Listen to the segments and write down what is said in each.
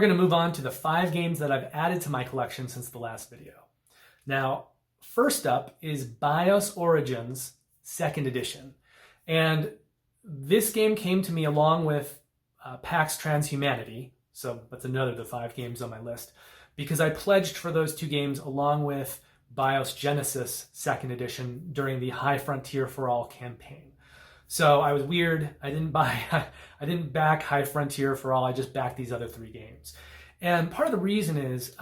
going to move on to the 5 games that I've added to my collection since the last video. Now, first up is BIOS Origins 2nd Edition. And this game came to me along with Pax Transhumanity, so that's another of the 5 games on my list, because I pledged for those 2 games along with BIOS Genesis 2nd Edition during the High Frontier for All campaign. So I was weird. I didn't back High Frontier for All. I just backed these other 3 games. And part of the reason is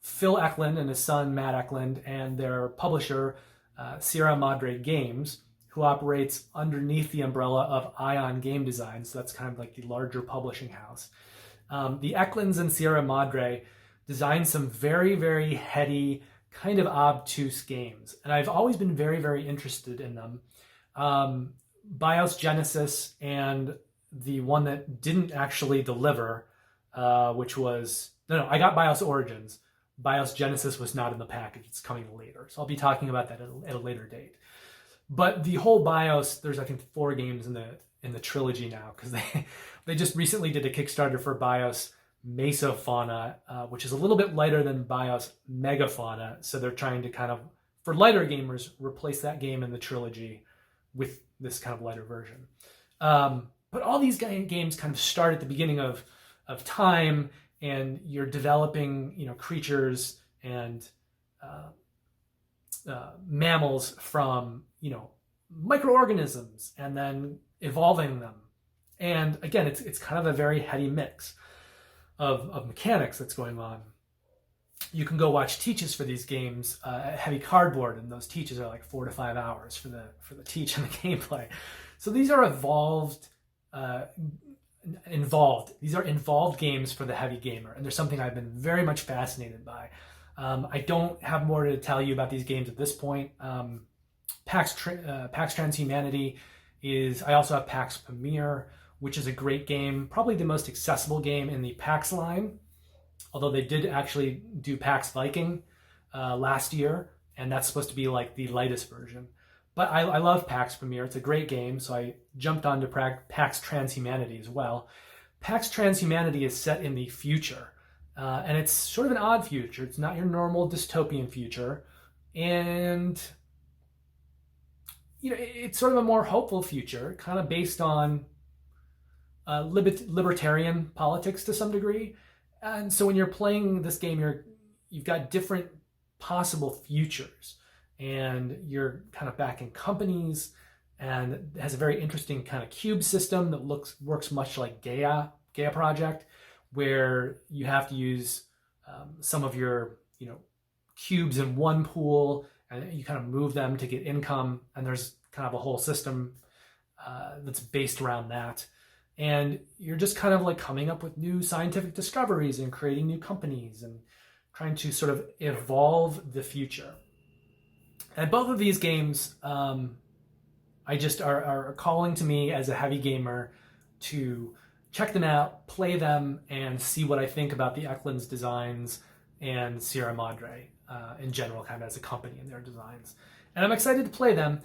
Phil Eklund and his son Matt Eklund and their publisher Sierra Madre Games, who operates underneath the umbrella of Ion Game Design. So that's kind of like the larger publishing house. The Eklunds and Sierra Madre designed some very, very heady, kind of obtuse games. And I've always been very, very interested in them. BIOS Genesis and the one that didn't actually deliver, which was, I got BIOS Origins. BIOS Genesis was not in the package. It's coming later. So I'll be talking about that at a later date. But the whole BIOS, there's I think 4 games in the trilogy now, because they just recently did a Kickstarter for BIOS Mesofauna, which is a little bit lighter than BIOS Megafauna. So they're trying to kind of, for lighter gamers, replace that game in the trilogy with this kind of lighter version. But all these games kind of start at the beginning of time, and you're developing, creatures and mammals from, microorganisms, and then evolving them. And again, it's kind of a very heady mix of mechanics that's going on. You can go watch teaches for these games at Heavy Cardboard, and those teaches are like 4 to 5 hours for the teach and the gameplay. So these are These are involved games for the heavy gamer, and there's something I've been very much fascinated by. I don't have more to tell you about these games at this point. Pax Transhumanity is. I also have Pax Pamir, which is a great game, probably the most accessible game in the Pax line. Although they did actually do Pax Viking last year, and that's supposed to be like the lightest version. But I love Pax Pamir. It's a great game, so I jumped onto Pax Transhumanity as well. Pax Transhumanity is set in the future, and it's sort of an odd future. It's not your normal dystopian future, and it's sort of a more hopeful future, kind of based on libertarian politics to some degree. And so when you're playing this game, you've got different possible futures, and you're kind of backing companies, and it has a very interesting kind of cube system that works much like Gaia Project, where you have to use some of your cubes in one pool, and you kind of move them to get income, and there's kind of a whole system that's based around that. And you're just kind of like coming up with new scientific discoveries and creating new companies and trying to sort of evolve the future. And both of these games, I just are calling to me as a heavy gamer to check them out, play them, and see what I think about the Eklund's designs and Sierra Madre in general, kind of as a company and their designs. And I'm excited to play them.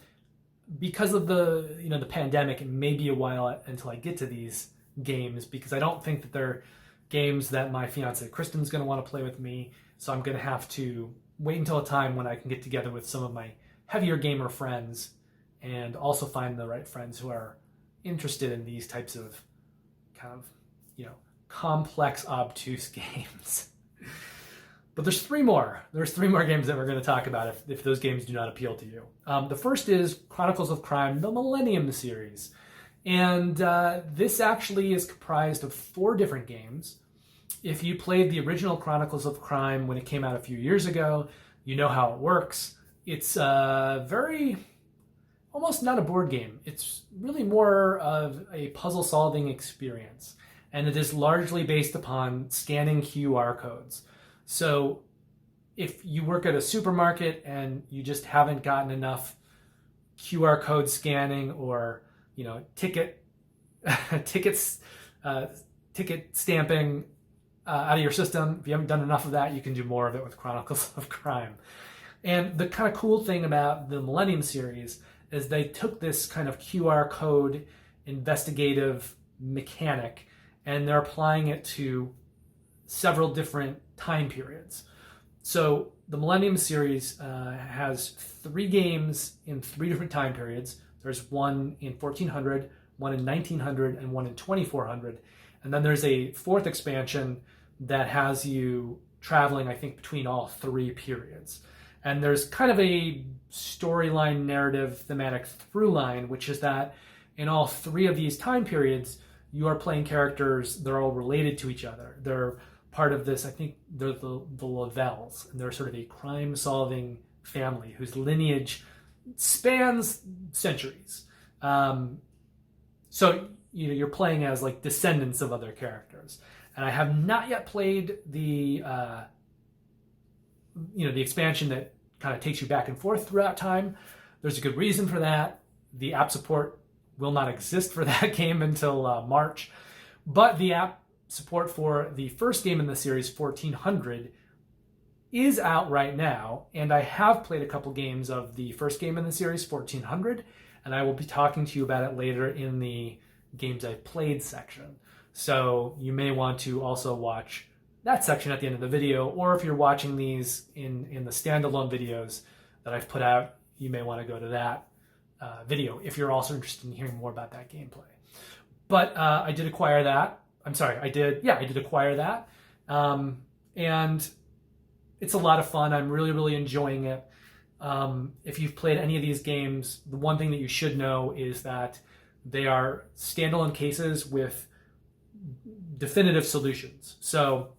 Because of the pandemic, it may be a while until I get to these games, because I don't think that they're games that my fiance Kristen's going to want to play with me. So I'm going to have to wait until a time when I can get together with some of my heavier gamer friends, and also find the right friends who are interested in these types of kind of complex, obtuse games. But there's 3 more. There's 3 more games that we're going to talk about if those games do not appeal to you. The first is Chronicles of Crime, the Millennium series. And this actually is comprised of 4 different games. If you played the original Chronicles of Crime when it came out a few years ago, you know how it works. It's almost not a board game. It's really more of a puzzle-solving experience. And it is largely based upon scanning QR codes. So if you work at a supermarket and you just haven't gotten enough QR code scanning or ticket stamping out of your system, if you haven't done enough of that, you can do more of it with Chronicles of Crime. And the kind of cool thing about the Millennium series is they took this kind of QR code investigative mechanic, and they're applying it to several different time periods. So the Millennium series has 3 games in 3 different time periods. There's one in 1400, one in 1900, and one in 2400. And then there's a 4th expansion that has you traveling, I think, between all 3 periods. And there's kind of a storyline, narrative, thematic through line, which is that in all 3 of these time periods, you are playing characters, they're all related to each other. They're part of this, I think they're the Lavelles, and they're sort of a crime-solving family whose lineage spans centuries. So you're playing as like descendants of other characters. And I have not yet played the the expansion that kind of takes you back and forth throughout time. There's a good reason for that. The app support will not exist for that game until March, but the app support for the first game in the series, 1400, is out right now, and I have played a couple games of the first game in the series, 1400, and I will be talking to you about it later in the games I've played section. So you may want to also watch that section at the end of the video, or if you're watching these in the standalone videos that I've put out, you may want to go to that video if you're also interested in hearing more about that gameplay. But I did acquire that. I did acquire that. And it's a lot of fun. I'm really, really enjoying it. If you've played any of these games, the one thing that you should know is that they are standalone cases with definitive solutions. So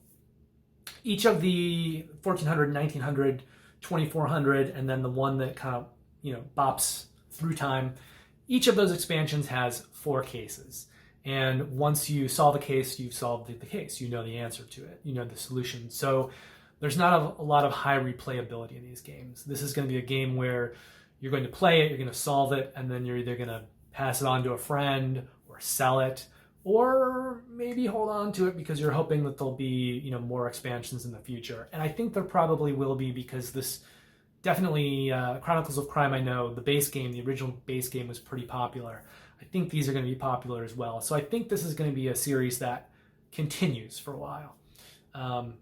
each of the 1400, 1900, 2400, and then the one that kind of, bops through time, each of those expansions has 4 cases. And once you solve a case, you've solved the case. You know the answer to it. You know the solution. So there's not a lot of high replayability in these games. This is going to be a game where you're going to play it, you're going to solve it, and then you're either going to pass it on to a friend or sell it, or maybe hold on to it because you're hoping that there'll be, more expansions in the future. And I think there probably will be, because this definitely, Chronicles of Crime, I know the base game, the original base game, was pretty popular. I think these are going to be popular as well. So I think this is going to be a series that continues for a while.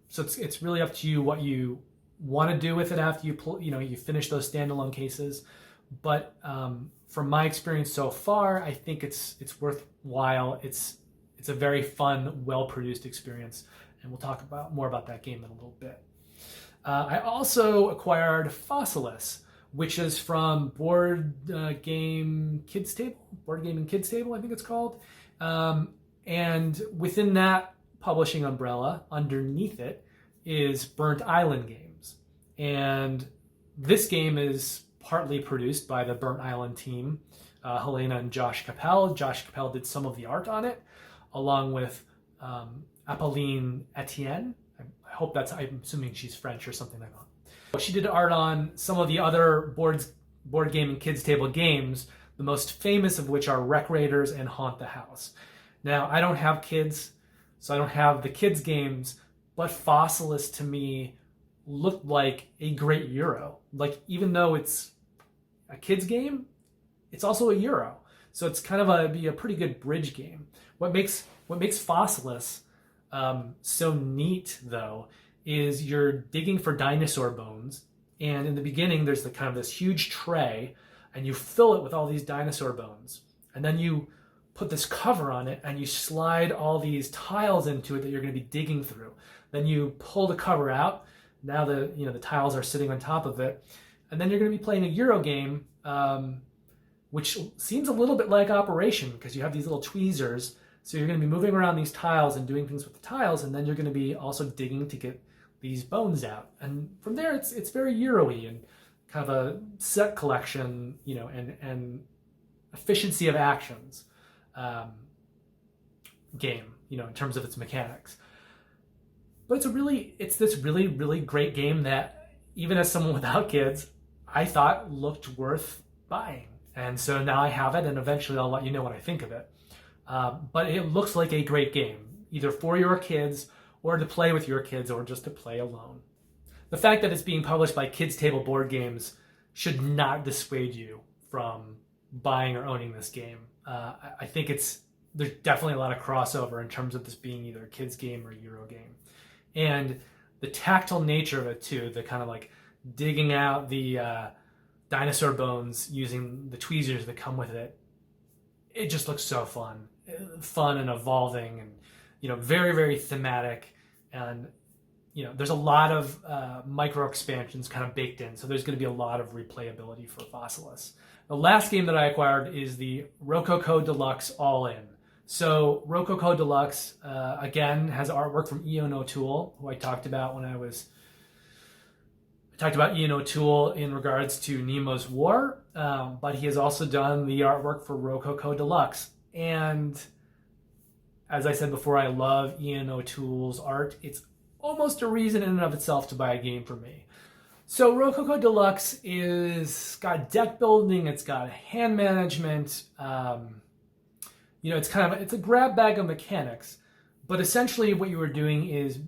So it's really up to you what you want to do with it after you finish those standalone cases. But from my experience so far, I think it's worthwhile. It's a very fun, well-produced experience, and we'll talk more about that game in a little bit. I also acquired Fossilis, which is from Board Game and Kids Table, I think it's called. And within that publishing umbrella, underneath it, is Burnt Island Games. And this game is partly produced by the Burnt Island team, Helena and Josh Capel. Josh Capel did some of the art on it, along with Apolline Etienne. I'm assuming she's French or something like that. She did art on some of the other board game and kids table games, the most famous of which are Wreck Raiders and Haunt the House. Now, I don't have kids, so I don't have the kids games, but Fossilis to me looked like a great Euro. Like, even though it's a kids game, it's also a Euro. So it's kind of be a pretty good bridge game. What makes Fossilis so neat, though, is you're digging for dinosaur bones, and in the beginning there's this huge tray, and you fill it with all these dinosaur bones, and then you put this cover on it and you slide all these tiles into it that you're going to be digging through. Then you pull the cover out. Now the tiles are sitting on top of it, and then you're going to be playing a Euro game, which seems a little bit like Operation, because you have these little tweezers. So you're going to be moving around these tiles and doing things with the tiles, and then you're going to be also digging to get these bones out. And from there, it's very Euro-y and kind of a set collection, and efficiency of actions game, in terms of its mechanics. But it's this really, really great game that, even as someone without kids, I thought looked worth buying. And so now I have it, and eventually I'll let you know what I think of it. But it looks like a great game, either for your kids or to play with your kids or just to play alone. The fact that it's being published by Kids Table Board Games should not dissuade you from buying or owning this game. I think there's definitely a lot of crossover in terms of this being either a kids game or a Euro game. And the tactile nature of it too, the kind of like digging out the dinosaur bones using the tweezers that come with it, it just looks so fun and evolving, and very, very thematic. And there's a lot of micro expansions kind of baked in, so there's going to be a lot of replayability for Fossilis. The last game that I acquired is the Rococo Deluxe All-In. So Rococo Deluxe, again, has artwork from Ian O'Toole, who I talked about when I talked about Ian O'Toole in regards to Nemo's War, but he has also done the artwork for Rococo Deluxe. And as I said before, I love Ian O'Toole's art. It's almost a reason in and of itself to buy a game for me. So Rococo Deluxe is got deck building, it's got hand management, it's a grab bag of mechanics, but essentially what you are doing is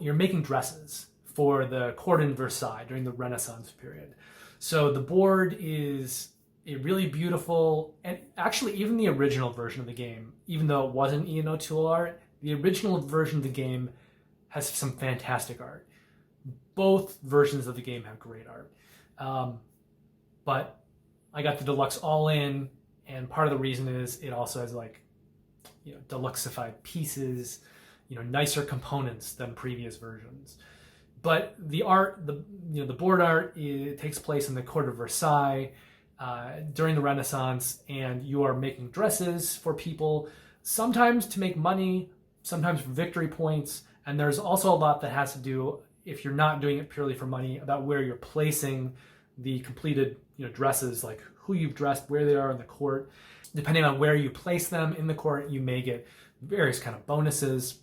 you're making dresses for the court in Versailles during the Renaissance period. So the board is a really beautiful, and actually even the original version of the game, even though it wasn't Ian O'Toole art, the original version of the game has some fantastic art. Both versions of the game have great art. But I got the Deluxe All-In, and part of the reason is it also has deluxeified pieces, nicer components than previous versions. But the art, the board art, it takes place in the court of Versailles during the Renaissance, and you are making dresses for people, sometimes to make money, sometimes for victory points. And there's also a lot that has to do, if you're not doing it purely for money, about where you're placing the completed dresses, like who you've dressed, where they are in the court. Depending on where you place them in the court, you may get various kind of bonuses.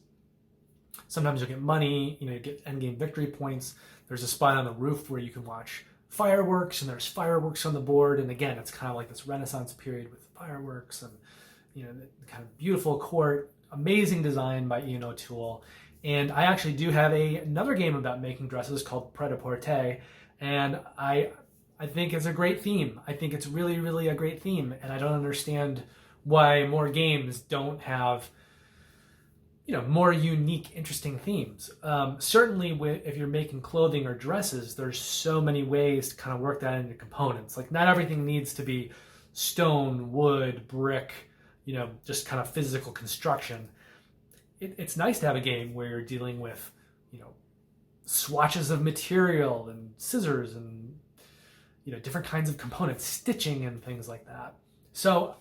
Sometimes you'll get money, you get endgame victory points. There's a spot on the roof where you can watch fireworks, and there's fireworks on the board. And again, it's kind of like this Renaissance period with fireworks and the kind of beautiful court. Amazing design by Ian O'Toole. And I actually do have another game about making dresses called Pret-a-Porter, and I think it's a great theme. I think it's really, really a great theme, and I don't understand why more games don't have more unique, interesting themes. Certainly, if you're making clothing or dresses, there's so many ways to kind of work that into components. Like, not everything needs to be stone, wood, brick, just kind of physical construction. It's nice to have a game where you're dealing with, swatches of material and scissors and, different kinds of components, stitching and things like that. So,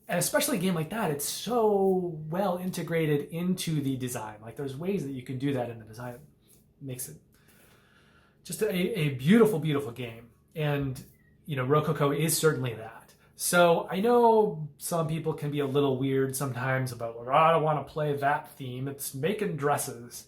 and especially a game like that, it's so well integrated into the design. Like, there's ways that you can do that in the design. It makes it just a beautiful, beautiful game. And, Rococo is certainly that. So I know some people can be a little weird sometimes about, I don't want to play that theme. It's making dresses.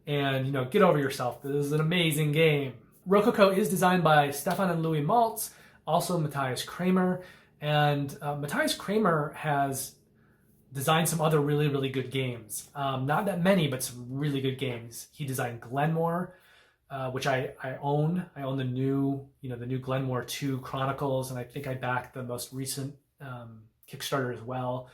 And, get over yourself. This is an amazing game. Rococo is designed by Stefan and Louis Maltz, also Matthias Kramer. And Matthias Kramer has designed some other really, really good games. Not that many, but some really good games. He designed Glenmore, which I own. I own the new Glenmore 2 Chronicles, and I think I backed the most recent Kickstarter as well,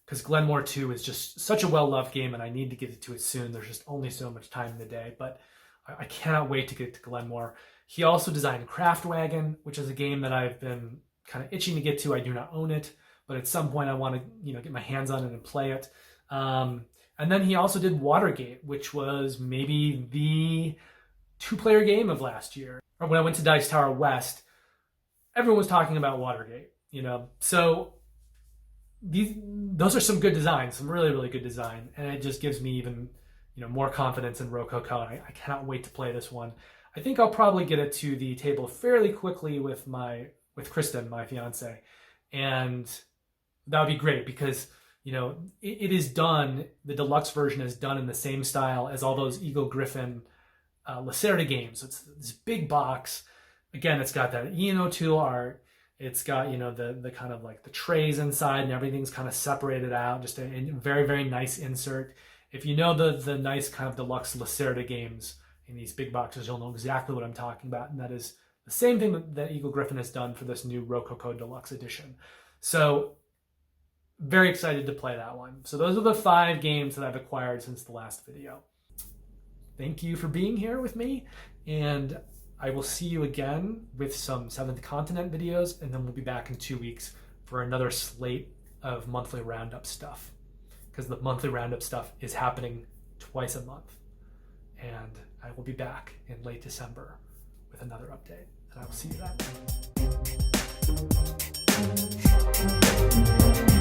because Glenmore 2 is just such a well-loved game, and I need to get to it soon. There's just only so much time in the day, but I cannot wait to get to Glenmore. He also designed Craftwagon, which is a game that I've been kind of itching to get to. I do not own it, but at some point I want to get my hands on it and play it. And then he also did Watergate, which was maybe the 2-player game of last year. Or when I went to Dice Tower West, everyone was talking about Watergate, So those are some good designs, some really, really good design. And it just gives me even, more confidence in Rococo. And I cannot wait to play this one. I think I'll probably get it to the table fairly quickly with Kristen, my fiance. And that would be great because, it is done, the deluxe version is done in the same style as all those Eagle Griffin Lacerda games. It's this big box. Again, it's got that Ian O'Toole art. It's got, the kind of like the trays inside and everything's kind of separated out. Just a very, very nice insert. If you know the nice kind of deluxe Lacerda games in these big boxes, you'll know exactly what I'm talking about. And that is the same thing that Eagle Griffin has done for this new Rococo Deluxe Edition. So very excited to play that one. So those are the 5 games that I've acquired since the last video. thank you for being here with me, and I will see you again with some Seventh Continent videos, and then we'll be back in 2 weeks for another slate of monthly roundup stuff, because the monthly roundup stuff is happening twice a month, and I will be back in late December with another update, and I will see you then.